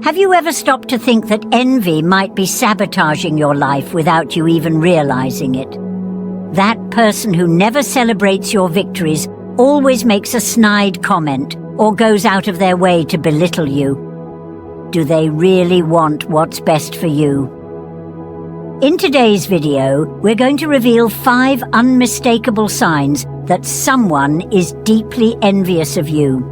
Have you ever stopped to think that envy might be sabotaging your life without you even realizing it? That person who never celebrates your victories always makes a snide comment or goes out of their way to belittle you. Do they really want what's best for you? In today's video, we're going to reveal 5 unmistakable signs that someone is deeply envious of you.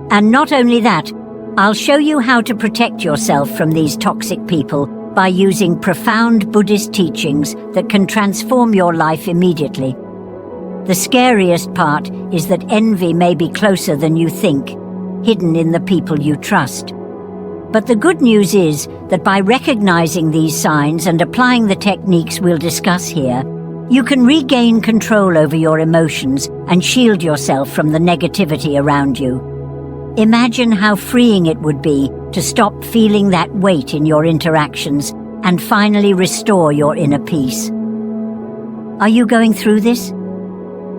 And not only that, I'll show you how to protect yourself from these toxic people by using profound Buddhist teachings that can transform your life immediately. The scariest part is that envy may be closer than you think, hidden in the people you trust. But the good news is that by recognizing these signs and applying the techniques we'll discuss here, you can regain control over your emotions and shield yourself from the negativity around you. Imagine how freeing it would be to stop feeling that weight in your interactions and finally restore your inner peace. Are you going through this?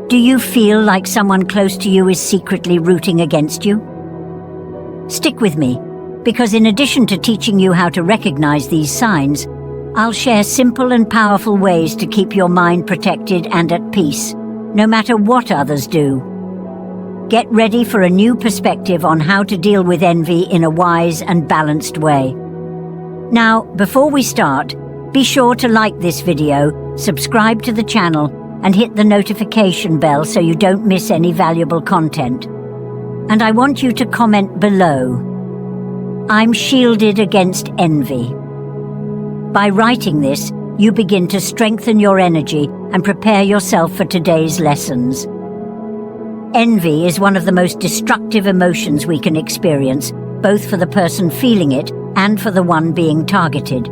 Do you feel like someone close to you is secretly rooting against you? Stick with me, because in addition to teaching you how to recognize these signs, I'll share simple and powerful ways to keep your mind protected and at peace, no matter what others do. Get ready for a new perspective on how to deal with envy in a wise and balanced way. Now, before we start, be sure to like this video, subscribe to the channel, and hit the notification bell so you don't miss any valuable content. And I want you to comment below, "I'm shielded against envy." By writing this, you begin to strengthen your energy and prepare yourself for today's lessons. Envy is one of the most destructive emotions we can experience, both for the person feeling it and for the one being targeted.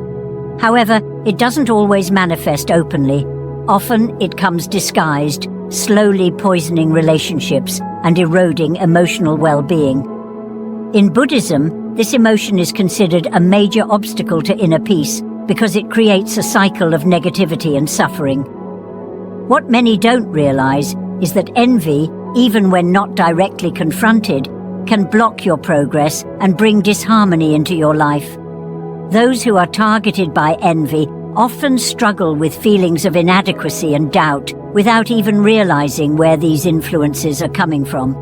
However, it doesn't always manifest openly. Often it comes disguised, slowly poisoning relationships and eroding emotional well-being. In Buddhism, this emotion is considered a major obstacle to inner peace because it creates a cycle of negativity and suffering. What many don't realize is that envy, even when not directly confronted, can block your progress and bring disharmony into your life. Those who are targeted by envy often struggle with feelings of inadequacy and doubt without even realizing where these influences are coming from.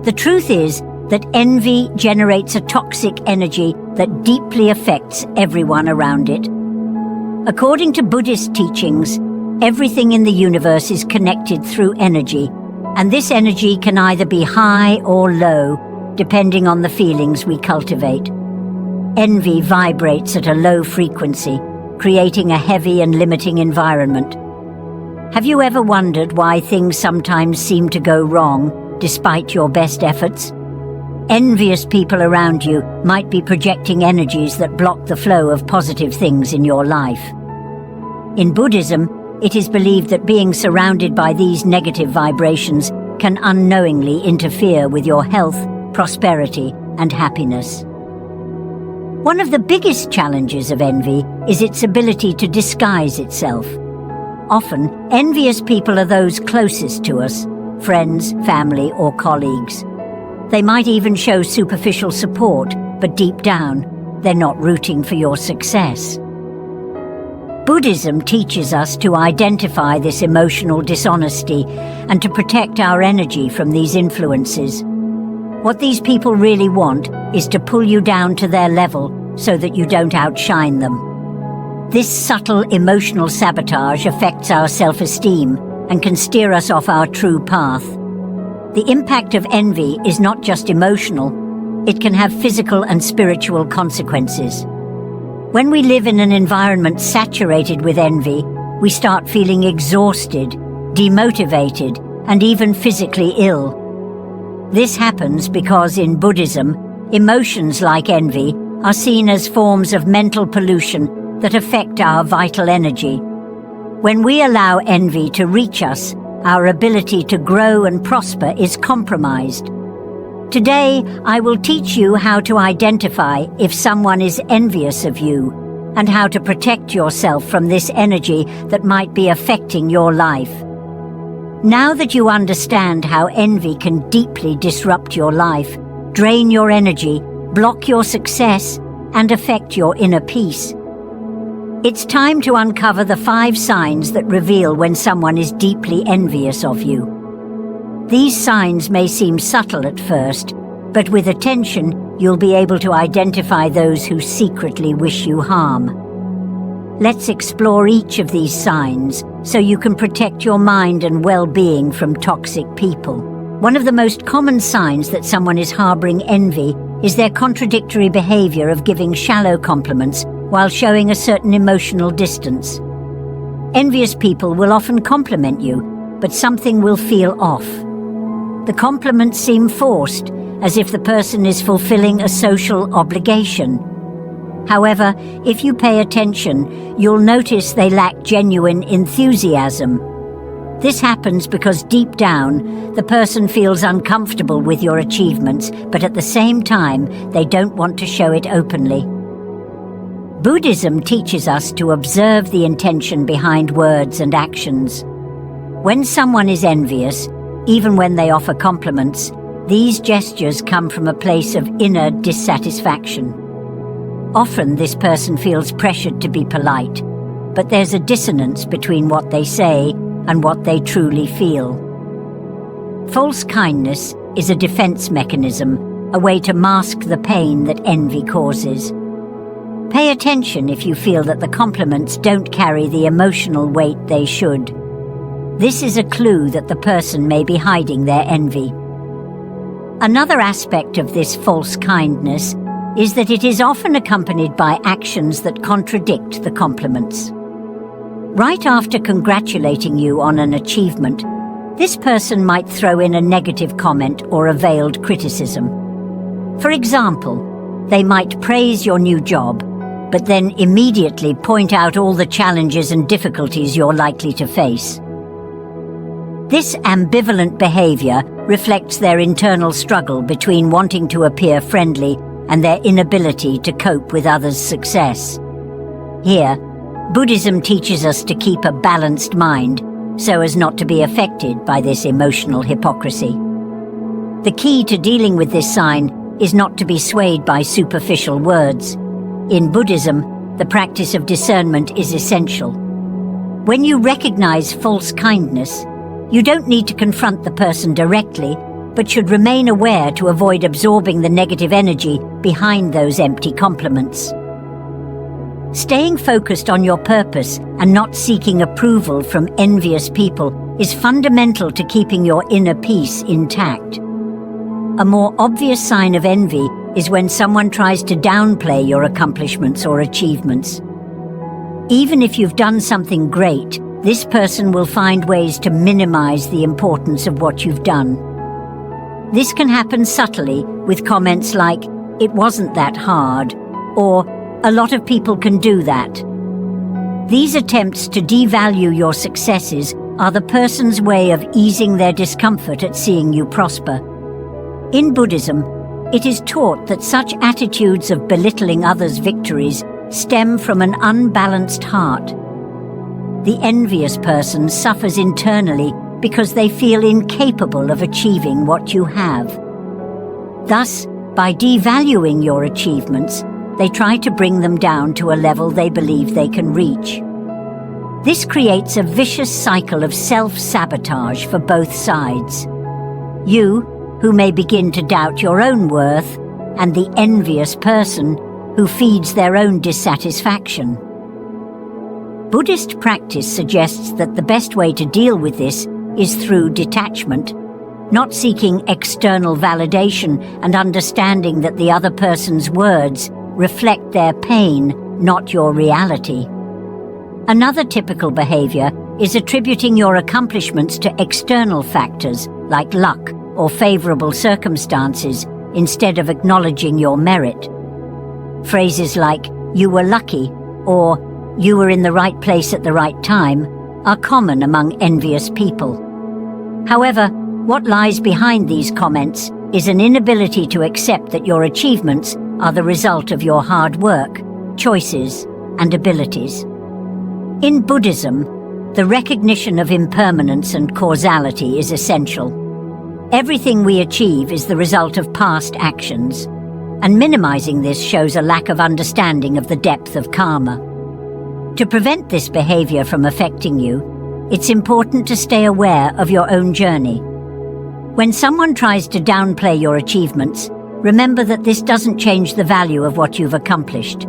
The truth is that envy generates a toxic energy that deeply affects everyone around it. According to Buddhist teachings, everything in the universe is connected through energy, and this energy can either be high or low, depending on the feelings we cultivate. Envy vibrates at a low frequency, creating a heavy and limiting environment. Have you ever wondered why things sometimes seem to go wrong, despite your best efforts? Envious people around you might be projecting energies that block the flow of positive things in your life. In Buddhism, it is believed that being surrounded by these negative vibrations can unknowingly interfere with your health, prosperity, and happiness. One of the biggest challenges of envy is its ability to disguise itself. Often, envious people are those closest to us, friends, family, or colleagues. They might even show superficial support, but deep down, they're not rooting for your success. Buddhism teaches us to identify this emotional dishonesty and to protect our energy from these influences. What these people really want is to pull you down to their level so that you don't outshine them. This subtle emotional sabotage affects our self-esteem and can steer us off our true path. The impact of envy is not just emotional, it can have physical and spiritual consequences. When we live in an environment saturated with envy, we start feeling exhausted, demotivated, and even physically ill. This happens because in Buddhism, emotions like envy are seen as forms of mental pollution that affect our vital energy. When we allow envy to reach us, our ability to grow and prosper is compromised. Today, I will teach you how to identify if someone is envious of you and how to protect yourself from this energy that might be affecting your life. Now that you understand how envy can deeply disrupt your life, drain your energy, block your success, and affect your inner peace. It's time to uncover the 5 signs that reveal when someone is deeply envious of you. These signs may seem subtle at first, but with attention, you'll be able to identify those who secretly wish you harm. Let's explore each of these signs so you can protect your mind and well-being from toxic people. One of the most common signs that someone is harboring envy is their contradictory behavior of giving shallow compliments while showing a certain emotional distance. Envious people will often compliment you, but something will feel off. The compliments seem forced, as if the person is fulfilling a social obligation. However, if you pay attention, you'll notice they lack genuine enthusiasm. This happens because deep down, the person feels uncomfortable with your achievements, but at the same time, they don't want to show it openly. Buddhism teaches us to observe the intention behind words and actions. When someone is envious, even when they offer compliments, these gestures come from a place of inner dissatisfaction. Often this person feels pressured to be polite, but there's a dissonance between what they say and what they truly feel. False kindness is a defense mechanism, a way to mask the pain that envy causes. Pay attention if you feel that the compliments don't carry the emotional weight they should. This is a clue that the person may be hiding their envy. Another aspect of this false kindness is that it is often accompanied by actions that contradict the compliments. Right after congratulating you on an achievement, this person might throw in a negative comment or a veiled criticism. For example, they might praise your new job, but then immediately point out all the challenges and difficulties you're likely to face. This ambivalent behavior reflects their internal struggle between wanting to appear friendly and their inability to cope with others' success. Here, Buddhism teaches us to keep a balanced mind so as not to be affected by this emotional hypocrisy. The key to dealing with this sign is not to be swayed by superficial words. In Buddhism, the practice of discernment is essential. When you recognize false kindness, you don't need to confront the person directly, but should remain aware to avoid absorbing the negative energy behind those empty compliments. Staying focused on your purpose and not seeking approval from envious people is fundamental to keeping your inner peace intact. A more obvious sign of envy is when someone tries to downplay your accomplishments or achievements. Even if you've done something great, this person will find ways to minimize the importance of what you've done. This can happen subtly with comments like, "It wasn't that hard," or "A lot of people can do that." These attempts to devalue your successes are the person's way of easing their discomfort at seeing you prosper. In Buddhism, it is taught that such attitudes of belittling others' victories stem from an unbalanced heart. The envious person suffers internally because they feel incapable of achieving what you have. Thus, by devaluing your achievements, they try to bring them down to a level they believe they can reach. This creates a vicious cycle of self-sabotage for both sides. You, who may begin to doubt your own worth, and the envious person, who feeds their own dissatisfaction. Buddhist practice suggests that the best way to deal with this is through detachment, not seeking external validation and understanding that the other person's words reflect their pain, not your reality. Another typical behavior is attributing your accomplishments to external factors like luck or favorable circumstances instead of acknowledging your merit. Phrases like, "You were lucky," or "You were in the right place at the right time," are common among envious people. However, what lies behind these comments is an inability to accept that your achievements are the result of your hard work, choices, and abilities. In Buddhism, the recognition of impermanence and causality is essential. Everything we achieve is the result of past actions. and minimizing this shows a lack of understanding of the depth of karma. To prevent this behavior from affecting you, it's important to stay aware of your own journey. When someone tries to downplay your achievements, remember that this doesn't change the value of what you've accomplished.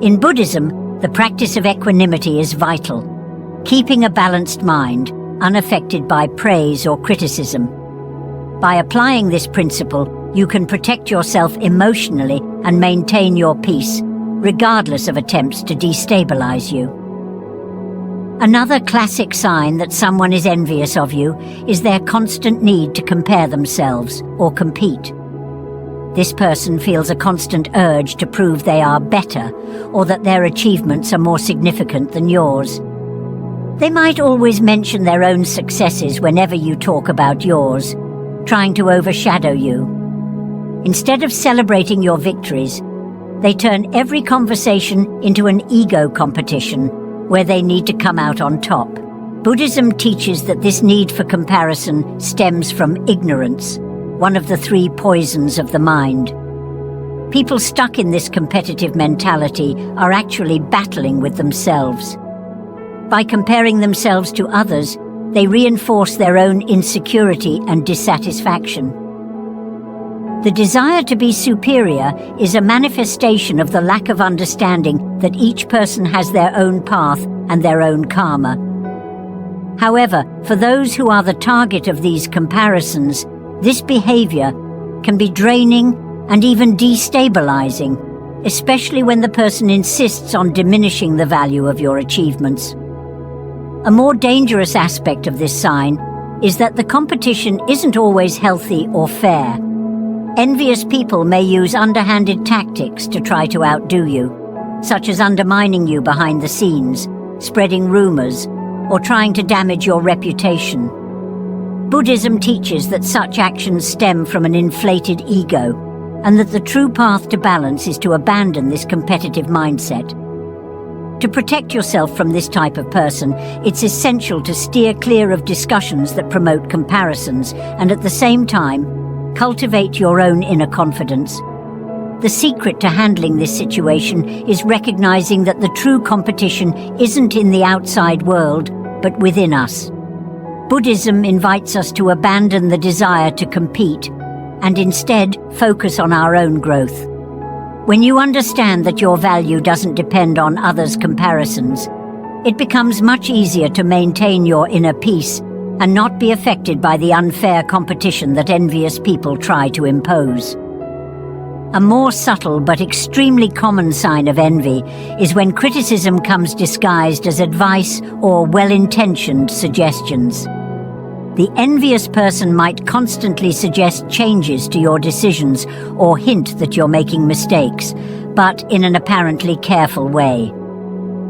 In Buddhism, the practice of equanimity is vital, keeping a balanced mind, unaffected by praise or criticism. By applying this principle, you can protect yourself emotionally and maintain your peace, regardless of attempts to destabilize you. Another classic sign that someone is envious of you is their constant need to compare themselves or compete. This person feels a constant urge to prove they are better or that their achievements are more significant than yours. They might always mention their own successes whenever you talk about yours, trying to overshadow you. Instead of celebrating your victories, they turn every conversation into an ego competition where they need to come out on top. Buddhism teaches that this need for comparison stems from ignorance, one of the 3 poisons of the mind. People stuck in this competitive mentality are actually battling with themselves. By comparing themselves to others, they reinforce their own insecurity and dissatisfaction. The desire to be superior is a manifestation of the lack of understanding that each person has their own path and their own karma. However, for those who are the target of these comparisons, this behavior can be draining and even destabilizing, especially when the person insists on diminishing the value of your achievements. A more dangerous aspect of this sign is that the competition isn't always healthy or fair. Envious people may use underhanded tactics to try to outdo you, such as undermining you behind the scenes, spreading rumors, or trying to damage your reputation. Buddhism teaches that such actions stem from an inflated ego, and that the true path to balance is to abandon this competitive mindset. To protect yourself from this type of person, it's essential to steer clear of discussions that promote comparisons and at the same time, cultivate your own inner confidence. The secret to handling this situation is recognizing that the true competition isn't in the outside world, but within us. Buddhism invites us to abandon the desire to compete and instead focus on our own growth. When you understand that your value doesn't depend on others' comparisons, it becomes much easier to maintain your inner peace and not be affected by the unfair competition that envious people try to impose. A more subtle but extremely common sign of envy is when criticism comes disguised as advice or well-intentioned suggestions. The envious person might constantly suggest changes to your decisions or hint that you're making mistakes, but in an apparently careful way.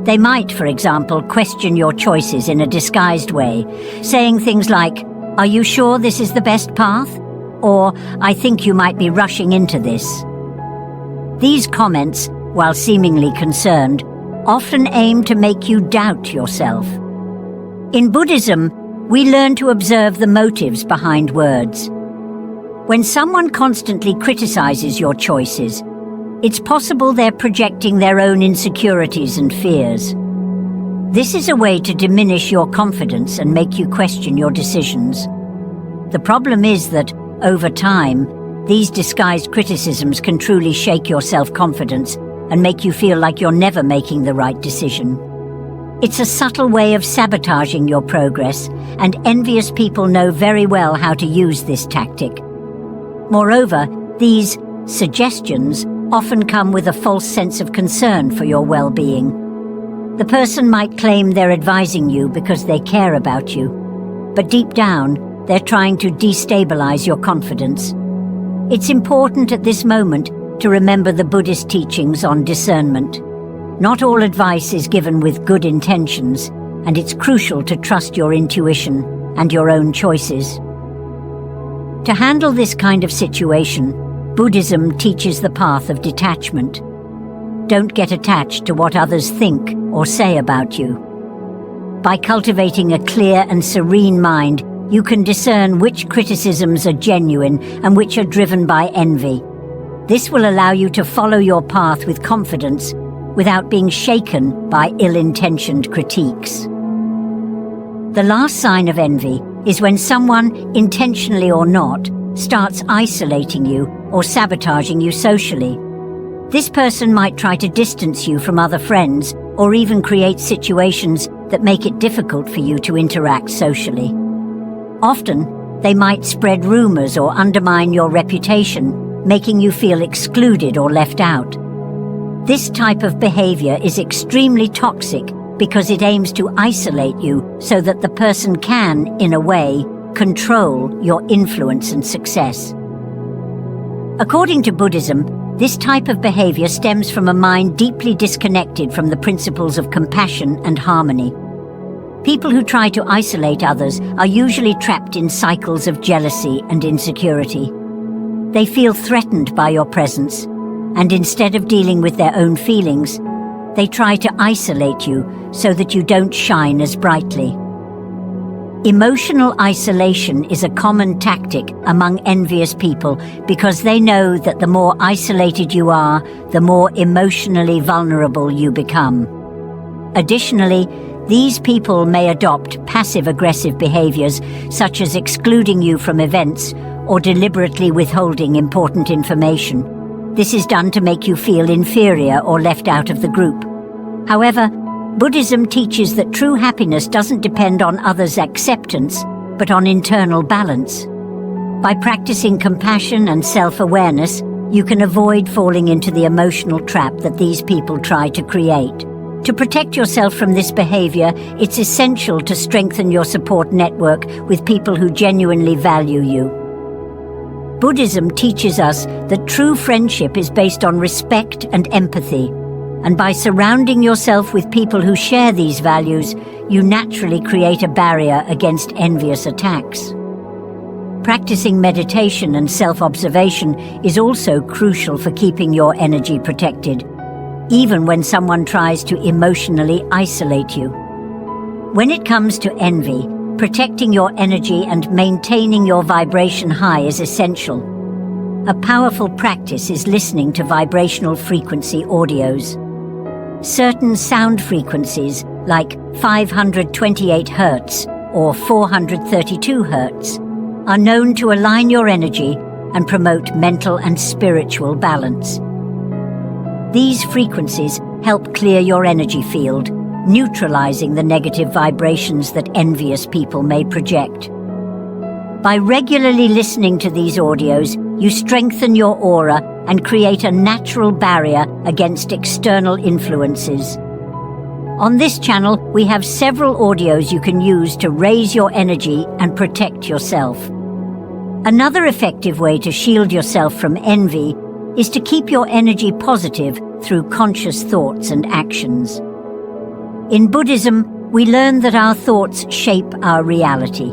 They might, for example, question your choices in a disguised way, saying things like, "Are you sure this is the best path?" Or, "I think you might be rushing into this." These comments, while seemingly concerned, often aim to make you doubt yourself. In Buddhism, we learn to observe the motives behind words. When someone constantly criticizes your choices, it's possible they're projecting their own insecurities and fears. This is a way to diminish your confidence and make you question your decisions. The problem is that, over time, these disguised criticisms can truly shake your self-confidence and make you feel like you're never making the right decision. It's a subtle way of sabotaging your progress, and envious people know very well how to use this tactic. Moreover, these suggestions often come with a false sense of concern for your well-being. The person might claim they're advising you because they care about you, but deep down, they're trying to destabilize your confidence. It's important at this moment to remember the Buddhist teachings on discernment. Not all advice is given with good intentions, and it's crucial to trust your intuition and your own choices. To handle this kind of situation, Buddhism teaches the path of detachment. Don't get attached to what others think or say about you. By cultivating a clear and serene mind, you can discern which criticisms are genuine and which are driven by envy. This will allow you to follow your path with confidence without being shaken by ill-intentioned critiques. The last sign of envy is when someone, intentionally or not, starts isolating you or sabotaging you socially. This person might try to distance you from other friends or even create situations that make it difficult for you to interact socially. Often, they might spread rumors or undermine your reputation, making you feel excluded or left out. This type of behavior is extremely toxic because it aims to isolate you so that the person can, in a way, control your influence and success. According to Buddhism, this type of behavior stems from a mind deeply disconnected from the principles of compassion and harmony. People who try to isolate others are usually trapped in cycles of jealousy and insecurity. They feel threatened by your presence, and instead of dealing with their own feelings, they try to isolate you so that you don't shine as brightly. Emotional isolation is a common tactic among envious people because they know that the more isolated you are, the more emotionally vulnerable you become. Additionally, these people may adopt passive-aggressive behaviors such as excluding you from events or deliberately withholding important information. This is done to make you feel inferior or left out of the group. However, Buddhism teaches that true happiness doesn't depend on others' acceptance, but on internal balance. By practicing compassion and self-awareness, you can avoid falling into the emotional trap that these people try to create. To protect yourself from this behavior, it's essential to strengthen your support network with people who genuinely value you. Buddhism teaches us that true friendship is based on respect and empathy. And by surrounding yourself with people who share these values, you naturally create a barrier against envious attacks. Practicing meditation and self-observation is also crucial for keeping your energy protected, even when someone tries to emotionally isolate you. When it comes to envy, protecting your energy and maintaining your vibration high is essential. A powerful practice is listening to vibrational frequency audios. Certain sound frequencies, like 528 Hz or 432 Hz, are known to align your energy and promote mental and spiritual balance. These frequencies help clear your energy field, neutralizing the negative vibrations that envious people may project. By regularly listening to these audios, you strengthen your aura and create a natural barrier against external influences. On this channel, we have several audios you can use to raise your energy and protect yourself. Another effective way to shield yourself from envy is to keep your energy positive through conscious thoughts and actions. In Buddhism, we learn that our thoughts shape our reality.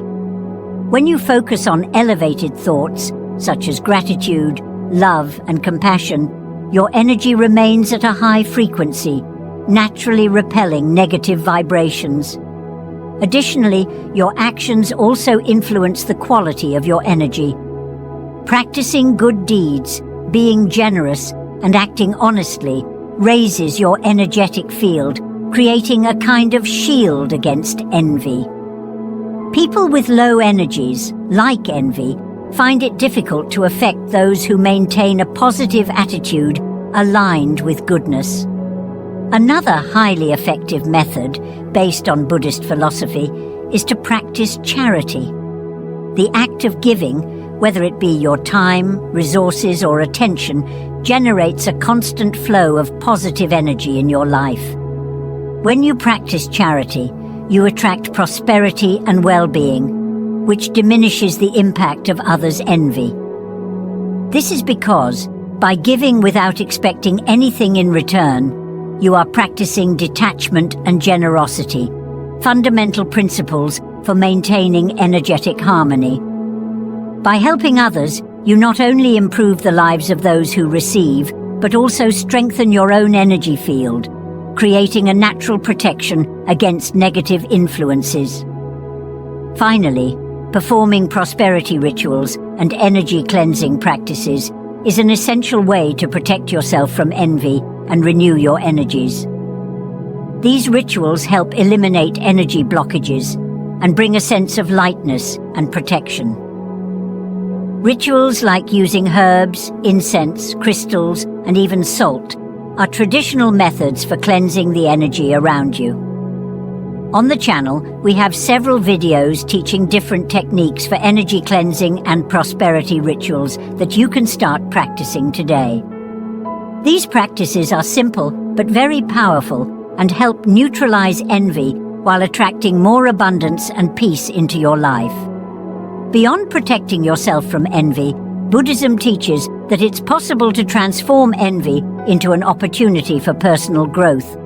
When you focus on elevated thoughts, such as gratitude, love, and compassion, your energy remains at a high frequency, naturally repelling negative vibrations. Additionally, your actions also influence the quality of your energy. Practicing good deeds, being generous, and acting honestly raises your energetic field, creating a kind of shield against envy. People with low energies, like envy, find it difficult to affect those who maintain a positive attitude aligned with goodness. Another highly effective method, based on Buddhist philosophy, is to practice charity. The act of giving, whether it be your time, resources, or attention, generates a constant flow of positive energy in your life. When you practice charity, you attract prosperity and well-being, which diminishes the impact of others' envy. This is because, by giving without expecting anything in return, you are practicing detachment and generosity, fundamental principles for maintaining energetic harmony. By helping others, you not only improve the lives of those who receive, but also strengthen your own energy field, creating a natural protection against negative influences. Finally, performing prosperity rituals and energy cleansing practices is an essential way to protect yourself from envy and renew your energies. These rituals help eliminate energy blockages and bring a sense of lightness and protection. Rituals like using herbs, incense, crystals, and even salt are traditional methods for cleansing the energy around you. On the channel, we have several videos teaching different techniques for energy cleansing and prosperity rituals that you can start practicing today. These practices are simple but very powerful and help neutralize envy while attracting more abundance and peace into your life. Beyond protecting yourself from envy, Buddhism teaches that it's possible to transform envy into an opportunity for personal growth.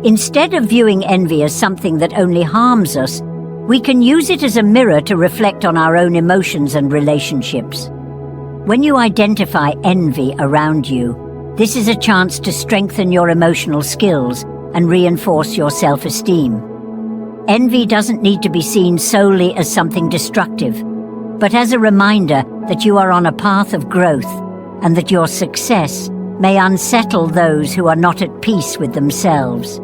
Instead of viewing envy as something that only harms us, we can use it as a mirror to reflect on our own emotions and relationships. When you identify envy around you, this is a chance to strengthen your emotional skills and reinforce your self-esteem. Envy doesn't need to be seen solely as something destructive, but as a reminder that you are on a path of growth and that your success may unsettle those who are not at peace with themselves.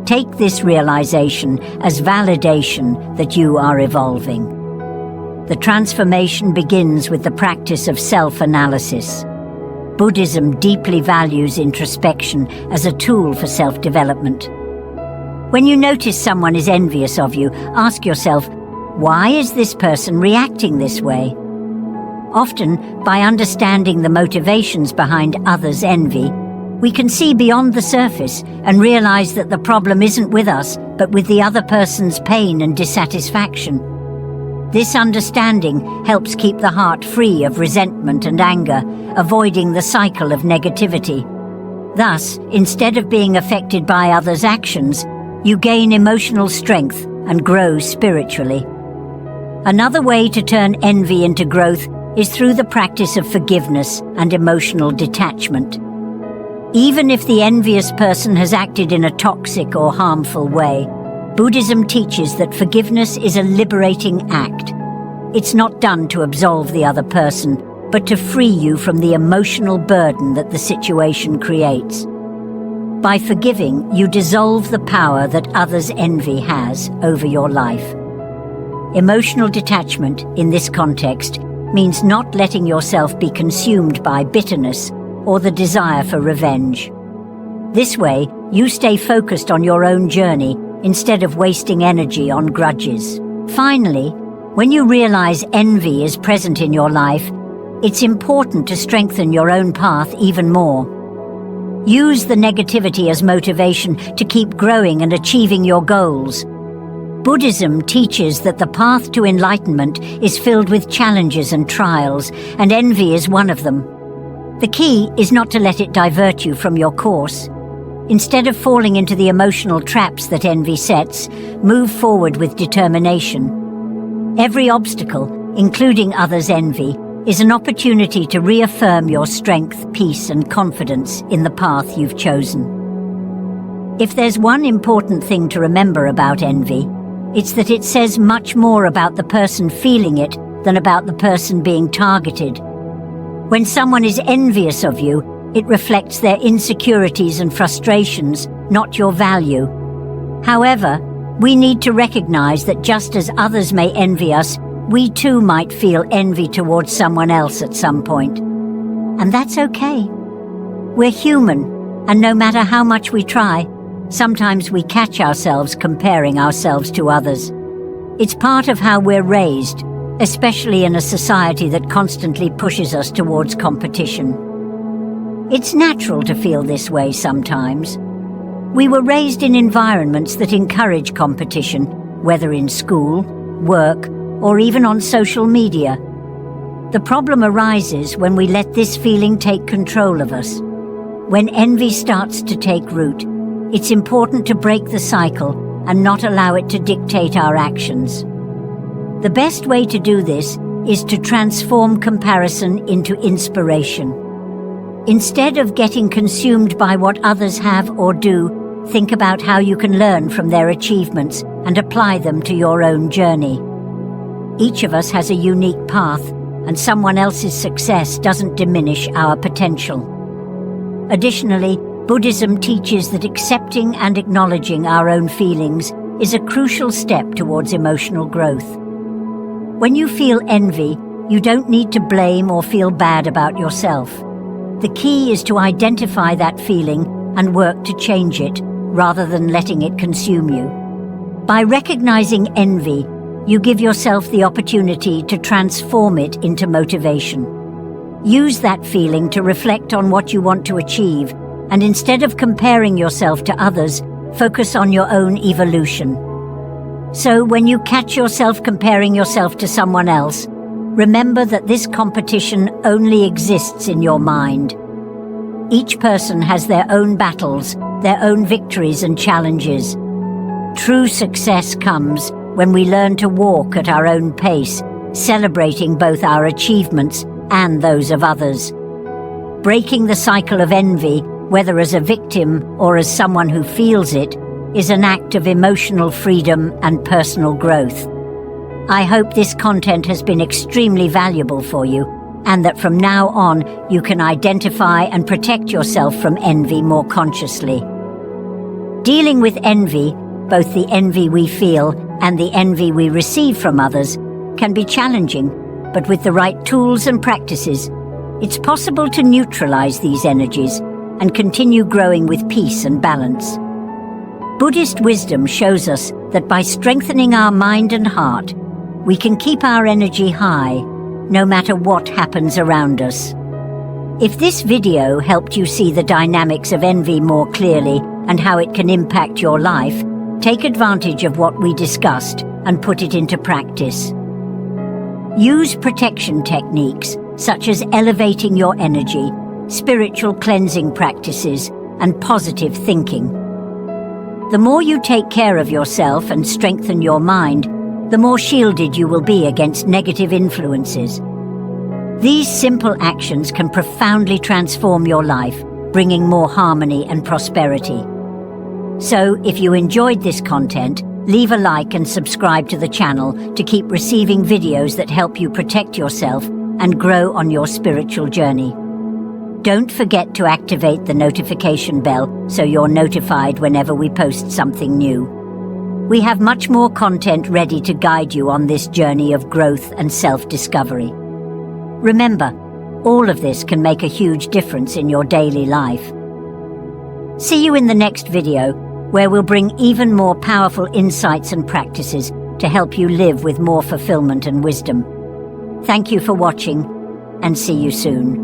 Take this realization as validation that you are evolving. The transformation begins with the practice of self-analysis. Buddhism deeply values introspection as a tool for self-development. When you notice someone is envious of you, ask yourself, why is this person reacting this way? Often, by understanding the motivations behind others' envy, we can see beyond the surface and realize that the problem isn't with us, but with the other person's pain and dissatisfaction. This understanding helps keep the heart free of resentment and anger, avoiding the cycle of negativity. Thus, instead of being affected by others' actions, you gain emotional strength and grow spiritually. Another way to turn envy into growth is through the practice of forgiveness and emotional detachment. Even if the envious person has acted in a toxic or harmful way, Buddhism teaches that forgiveness is a liberating act. It's not done to absolve the other person, but to free you from the emotional burden that the situation creates. By forgiving, you dissolve the power that others' envy has over your life. Emotional detachment, in this context, means not letting yourself be consumed by bitterness or the desire for revenge. This way, you stay focused on your own journey instead of wasting energy on grudges. Finally, when you realize envy is present in your life, it's important to strengthen your own path even more. Use the negativity as motivation to keep growing and achieving your goals. Buddhism teaches that the path to enlightenment is filled with challenges and trials, and envy is one of them. The key is not to let it divert you from your course. Instead of falling into the emotional traps that envy sets, move forward with determination. Every obstacle, including others' envy, is an opportunity to reaffirm your strength, peace, and confidence in the path you've chosen. If there's one important thing to remember about envy, it's that it says much more about the person feeling it than about the person being targeted. When someone is envious of you, it reflects their insecurities and frustrations, not your value. However, we need to recognize that just as others may envy us, we too might feel envy towards someone else at some point. And that's okay. We're human, and no matter how much we try, sometimes we catch ourselves comparing ourselves to others. It's part of how we're raised, especially in a society that constantly pushes us towards competition. It's natural to feel this way sometimes. We were raised in environments that encourage competition, whether in school, work, or even on social media. The problem arises when we let this feeling take control of us. When envy starts to take root, it's important to break the cycle and not allow it to dictate our actions. The best way to do this is to transform comparison into inspiration. Instead of getting consumed by what others have or do, think about how you can learn from their achievements and apply them to your own journey. Each of us has a unique path, and someone else's success doesn't diminish our potential. Additionally, Buddhism teaches that accepting and acknowledging our own feelings is a crucial step towards emotional growth. When you feel envy, you don't need to blame or feel bad about yourself. The key is to identify that feeling and work to change it, rather than letting it consume you. By recognizing envy, you give yourself the opportunity to transform it into motivation. Use that feeling to reflect on what you want to achieve, and instead of comparing yourself to others, focus on your own evolution. So when you catch yourself comparing yourself to someone else, remember that this competition only exists in your mind. Each person has their own battles, their own victories and challenges. True success comes when we learn to walk at our own pace, celebrating both our achievements and those of others. Breaking the cycle of envy, whether as a victim or as someone who feels it, is an act of emotional freedom and personal growth. I hope this content has been extremely valuable for you, and that from now on you can identify and protect yourself from envy more consciously. Dealing with envy, both the envy we feel and the envy we receive from others, can be challenging, but with the right tools and practices, it's possible to neutralize these energies and continue growing with peace and balance. Buddhist wisdom shows us that by strengthening our mind and heart, we can keep our energy high, no matter what happens around us. If this video helped you see the dynamics of envy more clearly and how it can impact your life, take advantage of what we discussed and put it into practice. Use protection techniques such as elevating your energy, spiritual cleansing practices, and positive thinking. The more you take care of yourself and strengthen your mind, the more shielded you will be against negative influences. These simple actions can profoundly transform your life, bringing more harmony and prosperity. So, if you enjoyed this content, leave a like and subscribe to the channel to keep receiving videos that help you protect yourself and grow on your spiritual journey. Don't forget to activate the notification bell so you're notified whenever we post something new. We have much more content ready to guide you on this journey of growth and self-discovery. Remember, all of this can make a huge difference in your daily life. See you in the next video, where we'll bring even more powerful insights and practices to help you live with more fulfillment and wisdom. Thank you for watching, and see you soon.